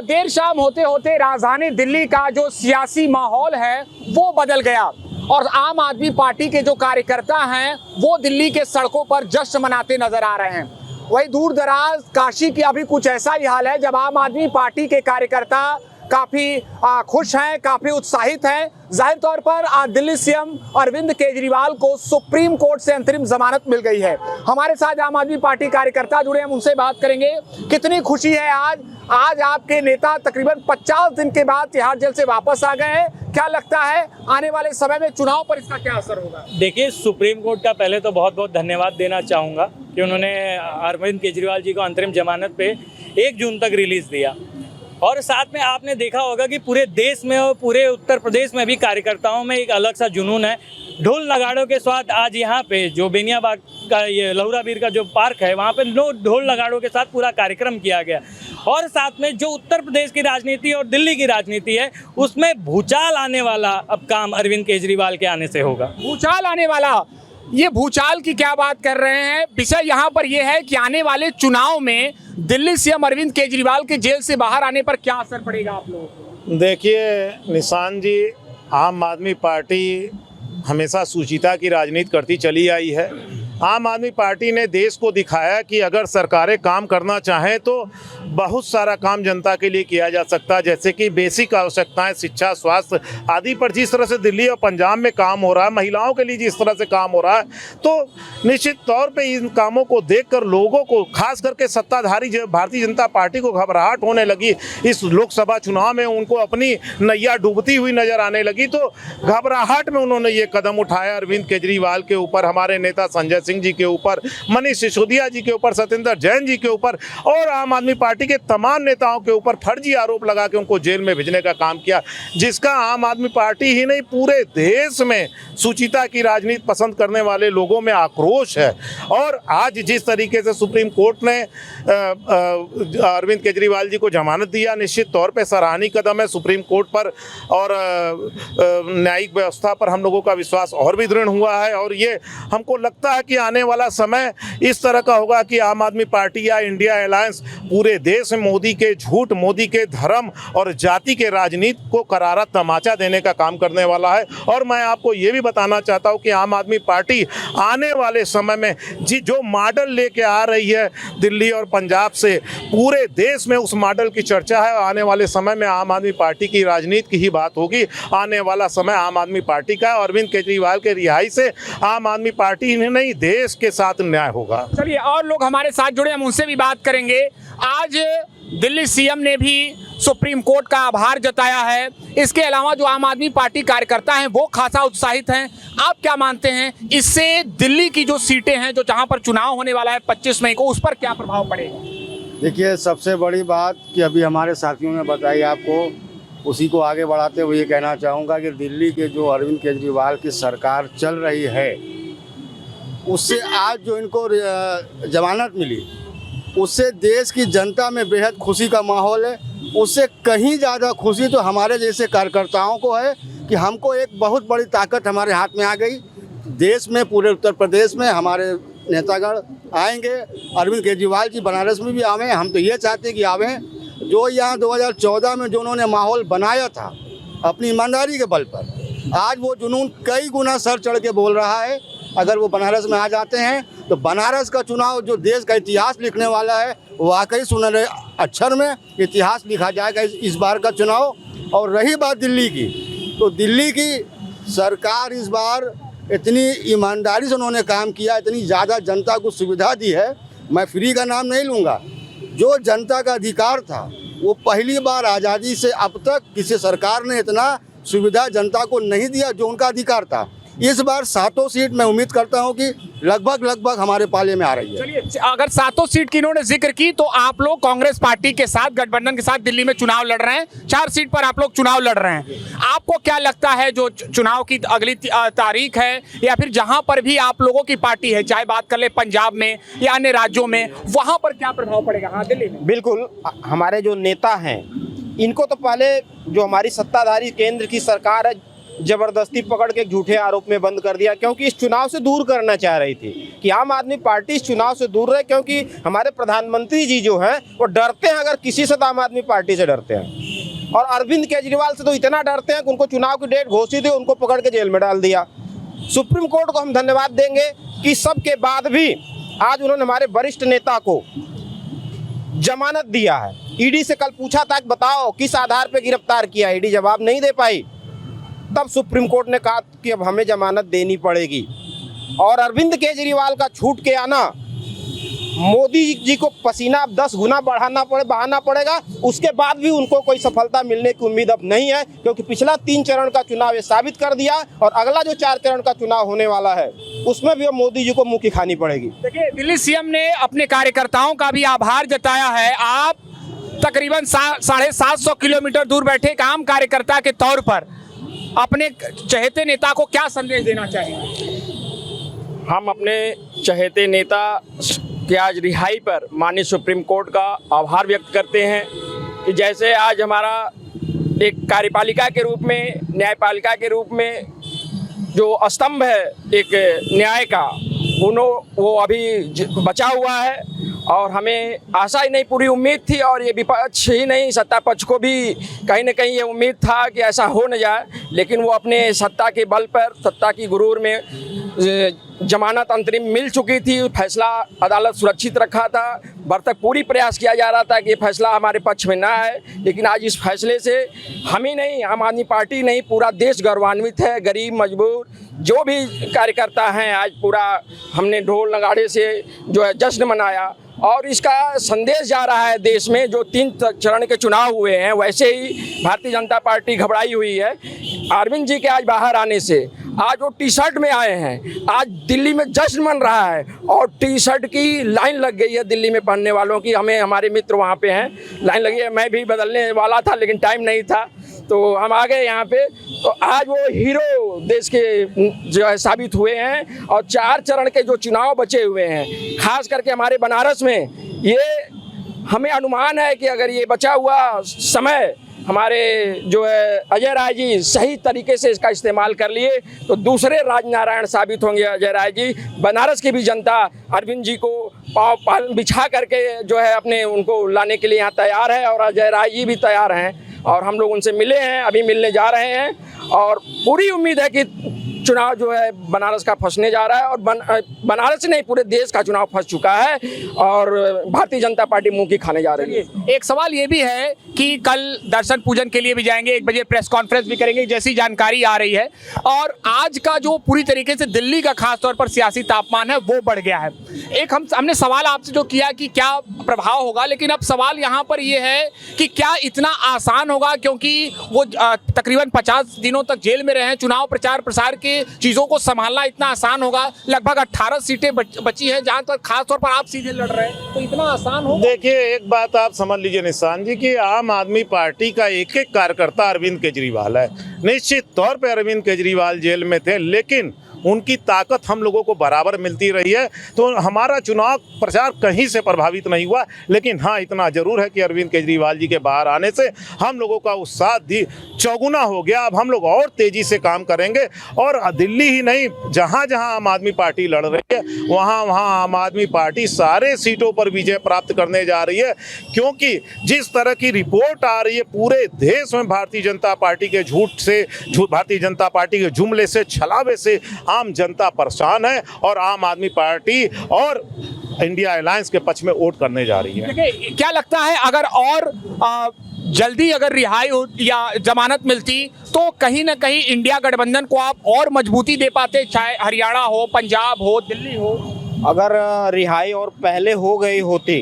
देर शाम होते होते राजधानी दिल्ली का जो सियासी माहौल है वो बदल गया और आम आदमी पार्टी के जो कार्यकर्ता हैं वो दिल्ली के सड़कों पर जश्न मनाते नजर आ रहे हैं। वही दूर दराज काशी की अभी कुछ ऐसा ही हाल है जब आम आदमी पार्टी के कार्यकर्ता काफी खुश हैं, काफी उत्साहित हैं। जाहिर तौर पर दिल्ली सीएम अरविंद केजरीवाल को सुप्रीम कोर्ट से अंतरिम जमानत मिल गई है। हमारे साथ आम आदमी पार्टी कार्यकर्ता जुड़े हैं, हम उनसे बात करेंगे। कितनी खुशी है आज आपके नेता तकरीबन 50 दिन के बाद तिहाड़ जेल से वापस आ गए हैं। क्या लगता है आने वाले समय में चुनाव पर इसका क्या असर होगा? देखिए, सुप्रीम कोर्ट का पहले तो बहुत बहुत धन्यवाद देना चाहूँगा कि उन्होंने अरविंद केजरीवाल जी को अंतरिम जमानत पे 1 जून तक रिलीज दिया। और साथ में आपने देखा होगा कि पूरे देश में और पूरे उत्तर प्रदेश में भी कार्यकर्ताओं में एक अलग सा जुनून है। ढोल नगाड़ों के साथ आज यहाँ पे जो बेनियाबाग का ये लहुराबीर का जो पार्क है वहाँ पे ढोल नगाड़ों के साथ पूरा कार्यक्रम किया गया। और साथ में जो उत्तर प्रदेश की राजनीति और दिल्ली की राजनीति है उसमें भूचाल आने वाला अब काम अरविंद केजरीवाल के आने से होगा। भूचाल आने वाला, ये भूचाल की क्या बात कर रहे हैं? विषय यहाँ पर यह है कि आने वाले चुनाव में दिल्ली सीएम अरविंद केजरीवाल के जेल से बाहर आने पर क्या असर पड़ेगा आप लोगों को? देखिए निशान जी, आम आदमी पार्टी हमेशा सुचिता की राजनीति करती चली आई है। आम आदमी पार्टी ने देश को दिखाया कि अगर सरकारें काम करना चाहें तो बहुत सारा काम जनता के लिए किया जा सकता है, जैसे कि बेसिक आवश्यकताएं, शिक्षा, स्वास्थ्य आदि पर जिस तरह से दिल्ली और पंजाब में काम हो रहा है, महिलाओं के लिए जिस तरह से काम हो रहा है, तो निश्चित तौर पे इन कामों को देखकर लोगों को, खास करके सत्ताधारी भारतीय जनता पार्टी को घबराहट होने लगी। इस लोकसभा चुनाव में उनको अपनी नैया डूबती हुई नजर आने लगी, तो घबराहट में उन्होंने ये कदम उठाया। अरविंद केजरीवाल के ऊपर, हमारे नेता संजय सिंह जी के ऊपर, मनीष सिसोदिया जी के ऊपर, सत्येंद्र जैन जी के ऊपर और आम आदमी पार्टी के तमाम नेताओं के ऊपर फर्जी आरोप लगा के उनको जेल में भेजने का काम किया, जिसका आम आदमी पार्टी ही नहीं पूरे देश में सुचिता की राजनीति पसंद करने वाले लोगों में आक्रोश है। और आज जिस तरीके से सुप्रीम कोर्ट ने अरविंद केजरीवाल जी को जमानत दिया, निश्चित तौर पर सराहनीय कदम है। सुप्रीम कोर्ट पर और न्यायिक व्यवस्था पर हम लोगों का विश्वास और भी दृढ़ हुआ है। और ये हमको लगता है कि आने वाला समय इस तरह का होगा कि आम आदमी पार्टी या इंडिया अलायंस पूरे देश में मोदी के झूठ, मोदी के धर्म और जाति के राजनीति को करारा तमाचा देने का काम करने वाला है। और मैं आपको ये भी बताना चाहता हूँ कि आम आदमी पार्टी आने वाले समय में जो मॉडल लेके आ रही है दिल्ली और पंजाब से, पूरे देश में उस मॉडल की चर्चा है। आने वाले समय में आम आदमी पार्टी की राजनीति की ही बात होगी। आने वाला समय आम आदमी पार्टी का, अरविंद केजरीवाल के रिहाई से आम आदमी पार्टी नहीं देश के साथ न्याय होगा। चलिए, और लोग हमारे साथ जुड़े, हम उनसे भी बात करेंगे। आज दिल्ली सीएम ने भी सुप्रीम कोर्ट का आभार जताया है। इसके अलावा जो आम आदमी पार्टी कार्यकर्ता हैं वो खासा उत्साहित हैं। आप क्या मानते हैं, इससे दिल्ली की जो सीटें हैं, जो जहां पर चुनाव होने वाला है 25 मई को, उस पर क्या प्रभाव पड़ेगा? देखिए, सबसे बड़ी बात कि अभी हमारे साथियों ने बताई आपको, उसी को आगे बढ़ाते हुए ये कहना चाहूँगा कि दिल्ली के जो अरविंद केजरीवाल की सरकार चल रही है, उससे आज जो इनको जमानत मिली, उससे देश की जनता में बेहद खुशी का माहौल है। उससे कहीं ज़्यादा खुशी तो हमारे जैसे कार्यकर्ताओं को है कि हमको एक बहुत बड़ी ताकत हमारे हाथ में आ गई। देश में, पूरे उत्तर प्रदेश में हमारे नेतागण आएंगे। अरविंद केजरीवाल जी बनारस में भी आवें, हम तो ये चाहते हैं कि आवें। जो यहाँ 2014 में जो उन्होंने माहौल बनाया था अपनी ईमानदारी के बल पर, आज वो जुनून कई गुना सर चढ़ के बोल रहा है। अगर वो बनारस में आ जाते हैं तो बनारस का चुनाव जो देश का इतिहास लिखने वाला है, वाकई सुनहरे अक्षर में इतिहास लिखा जाएगा इस बार का चुनाव। और रही बात दिल्ली की, तो दिल्ली की सरकार इस बार इतनी ईमानदारी से उन्होंने काम किया, इतनी ज़्यादा जनता को सुविधा दी है। मैं फ्री का नाम नहीं लूँगा, जो जनता का अधिकार था वो पहली बार आज़ादी से अब तक किसी सरकार ने इतना सुविधा जनता को नहीं दिया जो उनका अधिकार था। इस बार 7 सीट मैं उम्मीद करता हूं कि लगभग हमारे पाले में आ रही है। चलिए, अगर 7 सीट की इन्होंने जिक्र की, तो आप लोग कांग्रेस पार्टी के साथ, गठबंधन के साथ दिल्ली में चुनाव लड़ रहे हैं। 4 सीट पर आप लोग चुनाव लड़ रहे हैं। आपको क्या लगता है, जो चुनाव की अगली तारीख है या फिर जहां पर भी आप लोगों की पार्टी है, चाहे बात कर ले पंजाब में या अन्य राज्यों में, वहां पर क्या प्रभाव पड़ेगा? हाँ, दिल्ली में बिल्कुल। हमारे जो नेता हैं, इनको तो पहले जो हमारी सत्ताधारी केंद्र की सरकार है जबरदस्ती पकड़ के झूठे आरोप में बंद कर दिया, क्योंकि इस चुनाव से दूर करना चाह रही थी कि आम आदमी पार्टी इस चुनाव से दूर रहे, क्योंकि हमारे प्रधानमंत्री जी जो हैं वो डरते हैं, अगर किसी से तो आम आदमी पार्टी से डरते हैं, और अरविंद केजरीवाल से तो इतना डरते हैं कि उनको चुनाव की डेट घोषित है, उनको पकड़ के जेल में डाल दिया। सुप्रीम कोर्ट को हम धन्यवाद देंगे कि सब के बाद भी आज उन्होंने हमारे वरिष्ठ नेता को जमानत दिया है। ईडी से कल पूछा था कि बताओ किस आधार पर गिरफ्तार किया, ईडी जवाब नहीं दे पाई। तब सुप्रीम कोर्ट ने कहा कि अब हमें जमानत देनी पड़ेगी। और अरविंद केजरीवाल का छूट के आना, मोदी जी को पसीना अब 10 गुना बहाना पड़ेगा, उसके बाद भी उनको कोई सफलता मिलने की उम्मीद अब नहीं है, क्योंकि पिछला 3 चरण का चुनाव ये साबित कर दिया, और अगला जो 4 चरण का चुनाव होने वाला है उसमें भी अब मोदी जी को मुंह की खानी पड़ेगी। देखिए, दिल्ली सीएम ने अपने कार्यकर्ताओं का भी आभार जताया है। आप तकरीबन 750 किलोमीटर दूर बैठे एक आम कार्यकर्ता के तौर पर अपने चहेते नेता को क्या संदेश देना चाहेंगे? हम अपने चहेते नेता की आज रिहाई पर माननीय सुप्रीम कोर्ट का आभार व्यक्त करते हैं कि जैसे आज हमारा एक कार्यपालिका के रूप में, न्यायपालिका के रूप में जो स्तंभ है एक न्याय का, वो अभी बचा हुआ है, और हमें आशा ही नहीं पूरी उम्मीद थी, और ये विपक्ष ही नहीं सत्ता पक्ष को भी कहीं ना कहीं ये उम्मीद था कि ऐसा हो न जाए, लेकिन वो अपने सत्ता के बल पर, सत्ता की गुरूर में जमानत अंतरिम मिल चुकी थी, फैसला अदालत सुरक्षित रखा था, तक पूरी प्रयास किया जा रहा था कि ये फैसला हमारे पक्ष में ना आए, लेकिन आज इस फैसले से हम ही नहीं, आम आदमी पार्टी नहीं, पूरा देश गौरवान्वित है। गरीब मजबूर जो भी कार्यकर्ता हैं, आज पूरा हमने ढोल नगाड़े से जो है जश्न मनाया, और इसका संदेश जा रहा है देश में। जो 3 चरण के चुनाव हुए हैं, वैसे ही भारतीय जनता पार्टी घबराई हुई है। अरविंद जी के आज बाहर आने से, आज वो टी शर्ट में आए हैं, आज दिल्ली में जश्न मन रहा है, और टी शर्ट की लाइन लग गई है दिल्ली में पहनने वालों की। हमें, हमारे मित्र वहाँ पे हैं, लाइन लगी है। मैं भी बदलने वाला था लेकिन टाइम नहीं था, तो हम आ गए यहाँ पे। तो आज वो हीरो देश के जो है साबित हुए हैं, और 4 चरण के जो चुनाव बचे हुए हैं, खास करके हमारे बनारस में, ये हमें अनुमान है कि अगर ये बचा हुआ समय हमारे जो है अजय राय जी सही तरीके से इसका इस्तेमाल कर लिए तो दूसरे राजनारायण साबित होंगे अजय राय जी। बनारस की भी जनता अरविंद जी को पाँव बिछा करके जो है अपने उनको लाने के लिए यहाँ तैयार है, और अजय राय जी भी तैयार हैं, और हम लोग उनसे मिले हैं, अभी मिलने जा रहे हैं, और पूरी उम्मीद है कि चुनाव जो है बनारस का फंसने जा रहा है, और बनारस नहीं पूरे देश का चुनाव फंस चुका है, और भारतीय जनता पार्टी मुंह की खाने जा रही है। एक सवाल ये भी है कि कल दर्शन पूजन के लिए भी जाएंगे, 1 बजे प्रेस कॉन्फ्रेंस भी करेंगे जैसी जानकारी आ रही है, और आज का जो पूरी तरीके से दिल्ली का खास तौर पर सियासी तापमान है वो बढ़ गया है। एक हमने सवाल आपसे जो किया कि क्या प्रभाव होगा, लेकिन अब सवाल यहाँ पर ये है कि क्या इतना आसान होगा, क्योंकि वो तकरीबन 50 दिनों तक जेल में रहे, चुनाव प्रचार प्रसार के चीजों को संभालना इतना आसान होगा? लगभग 18 सीटें बची हैं जहां पर खास तौर पर आप सीधे लड़ रहे हैं, तो इतना आसान होगा? देखिए, एक बात आप समझ लीजिए निशान जी कि आम आदमी पार्टी का एक एक कार्यकर्ता अरविंद केजरीवाल है। निश्चित तौर पे अरविंद केजरीवाल जेल में थे, लेकिन उनकी ताकत हम लोगों को बराबर मिलती रही है, तो हमारा चुनाव प्रचार कहीं से प्रभावित नहीं हुआ। लेकिन हाँ, इतना जरूर है कि अरविंद केजरीवाल जी के बाहर आने से हम लोगों का उत्साह चौगुना हो गया। अब हम लोग और तेजी से काम करेंगे, और दिल्ली ही नहीं, जहाँ जहाँ आम आदमी पार्टी लड़ रही है वहाँ वहाँ आम आदमी पार्टी सारे सीटों पर विजय प्राप्त करने जा रही है, क्योंकि जिस तरह की रिपोर्ट आ रही है पूरे देश में भारतीय जनता पार्टी के भारतीय जनता पार्टी के जुमले से, छलावे से आम जनता परेशान है, और आम आदमी पार्टी और इंडिया अलायंस के पक्ष में वोट करने जा रही है। देखिए, क्या लगता है अगर और जल्दी अगर रिहाई हो या जमानत मिलती तो कहीं ना कहीं इंडिया गठबंधन को आप और मजबूती दे पाते, चाहे हरियाणा हो, पंजाब हो, दिल्ली हो? अगर रिहाई और पहले हो गई होती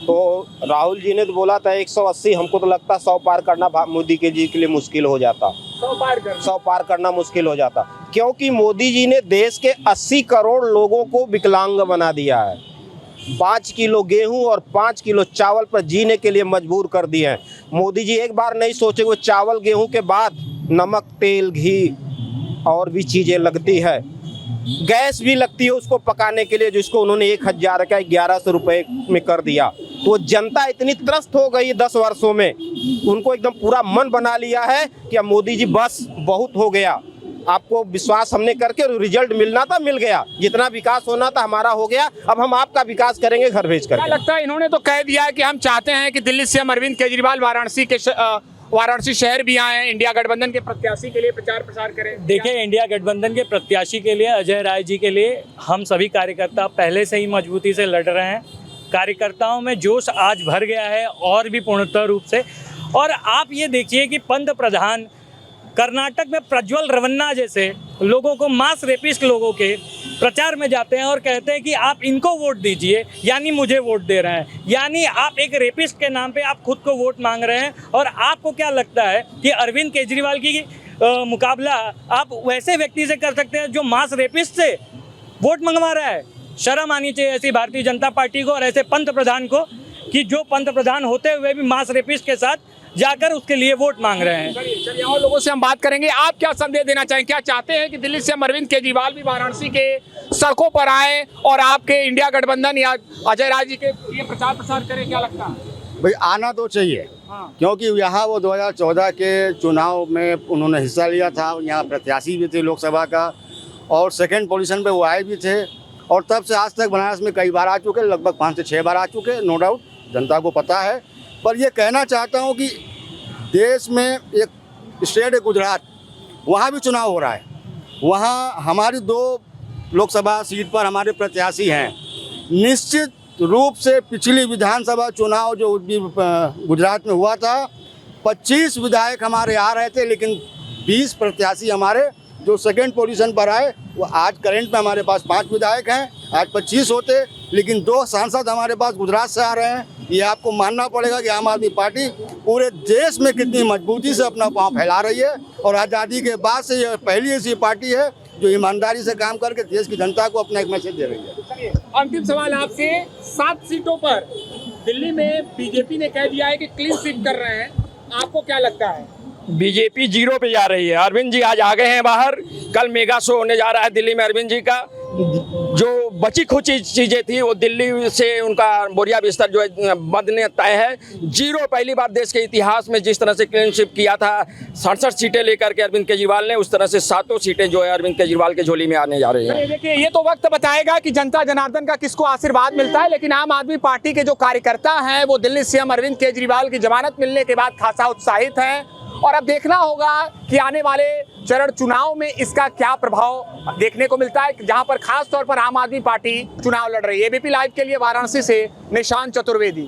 तो राहुल जी ने तो बोला था 180, हमको तो लगता 100 पार करना मोदी के जी के लिए मुश्किल हो जाता। 100 पार करना मुश्किल हो जाता, क्योंकि मोदी जी ने देश के 80 करोड़ लोगों को विकलांग बना दिया है। 5 किलो गेहूं और 5 किलो चावल पर जीने के लिए मजबूर कर दिए हैं। मोदी जी एक बार नहीं सोचे, वो चावल गेहूं के बाद नमक, तेल, घी और भी चीज़ें लगती है, गैस भी लगती है उसको पकाने के लिए, जिसको उन्होंने 1000 का 1100 रुपये में कर दिया। तो जनता इतनी त्रस्त हो गई 10 वर्षों में, उनको एकदम पूरा मन बना लिया है कि अब मोदी जी बस बहुत हो गया, आपको विश्वास हमने करके रिजल्ट मिलना था मिल गया, जितना विकास होना था हमारा हो गया, अब हम आपका विकास करेंगे घर भेज कर। क्या लगता है, इन्होंने तो कह दिया है कि हम चाहते हैं कि दिल्ली से हम अरविंद केजरीवाल वाराणसी शहर भी आए, इंडिया गठबंधन के प्रत्याशी के लिए प्रचार प्रसार करें। देखिए, इंडिया गठबंधन के प्रत्याशी के लिए, अजय राय जी के लिए हम सभी कार्यकर्ता पहले से ही मजबूती से लड़ रहे हैं। कार्यकर्ताओं में जोश आज भर गया है और भी पूर्णतः रूप से। और आप ये देखिए कि पंत प्रधान कर्नाटक में प्रज्वल रवन्ना जैसे लोगों को, मास रेपिस्ट लोगों के प्रचार में जाते हैं और कहते हैं कि आप इनको वोट दीजिए, यानी मुझे वोट दे रहे हैं, यानी आप एक रेपिस्ट के नाम पे आप खुद को वोट मांग रहे हैं। और आपको क्या लगता है कि अरविंद केजरीवाल की मुकाबला आप वैसे व्यक्ति से कर सकते हैं जो मास रेपिस्ट से वोट मंगवा रहा है? शर्म आनी चाहिए ऐसी भारतीय जनता पार्टी को और ऐसे पंत प्रधान को कि जो पंत प्रधान होते हुए भी मास रेपिस्ट के साथ जाकर उसके लिए वोट मांग रहे हैं। चलिए और लोगों से हम बात करेंगे। आप क्या संदेश देना चाहेंगे? क्या चाहते हैं कि दिल्ली से हम अरविंद केजरीवाल भी वाराणसी के सड़कों पर आए और आपके इंडिया गठबंधन या अजय राय जी के लिए प्रचार प्रसार करें? क्या लगता है भाई? आना तो चाहिए, क्योंकि यहाँ वो 2014 के चुनाव में उन्होंने हिस्सा लिया था, यहाँ प्रत्याशी भी थे लोकसभा का, और सेकंड पोजीशन पे वो आए भी थे, और तब से आज तक बनारस में कई बार आ चुके, लगभग 5 से 6 बार आ चुके, नो डाउट, जनता को पता है। पर ये कहना चाहता हूँ कि देश में एक स्टेट है गुजरात, वहाँ भी चुनाव हो रहा है, वहाँ हमारी 2 लोकसभा सीट पर हमारे प्रत्याशी हैं। निश्चित रूप से पिछली विधानसभा चुनाव जो गुजरात में हुआ था, 25 विधायक हमारे आ रहे थे, लेकिन 20 प्रत्याशी हमारे जो सेकंड पोजीशन पर आए, वो आज करंट में हमारे पास 5 विधायक हैं, आज 25 होते, लेकिन 2 सांसद हमारे पास गुजरात से आ रहे हैं। ये आपको मानना पड़ेगा कि आम आदमी पार्टी पूरे देश में कितनी मजबूती से अपना पांव फैला रही है, और आज़ादी के बाद से ये पहली ऐसी पार्टी है जो ईमानदारी से काम करके देश की जनता को अपना एक मैसेज दे रही है। अंतिम सवाल आपसे, 7 सीटों पर दिल्ली में बीजेपी ने कह दिया है कि क्लीन स्वीप कर रहे हैं, आपको क्या लगता है? बीजेपी 0 पे जा रही है। अरविंद जी आज आ गए हैं बाहर, कल मेगा शो होने जा रहा है दिल्ली में अरविंद जी का। जो बची खुची चीज़ें थी वो दिल्ली से उनका बोरिया बिस्तर जो है बंधने तय है। 0 पहली बार देश के इतिहास में जिस तरह से क्लीन स्वीप किया था 67 सीटें लेकर के अरविंद केजरीवाल ने, उस तरह से 7 सीटें जो है अरविंद केजरीवाल के झोली में आने जा रही हैं। देखिए, ये तो वक्त बताएगा कि जनता जनार्दन का किसको आशीर्वाद मिलता है, लेकिन आम आदमी पार्टी के जो कार्यकर्ता हैं वो दिल्ली सीएम अरविंद केजरीवाल की जमानत मिलने के बाद खासा उत्साहित हैं, और अब देखना होगा कि आने वाले चरण चुनाव में इसका क्या प्रभाव देखने को मिलता है, जहां पर खास तौर पर आम आदमी पार्टी चुनाव लड़ रही है। एबीपी लाइव के लिए वाराणसी से निशांत चतुर्वेदी।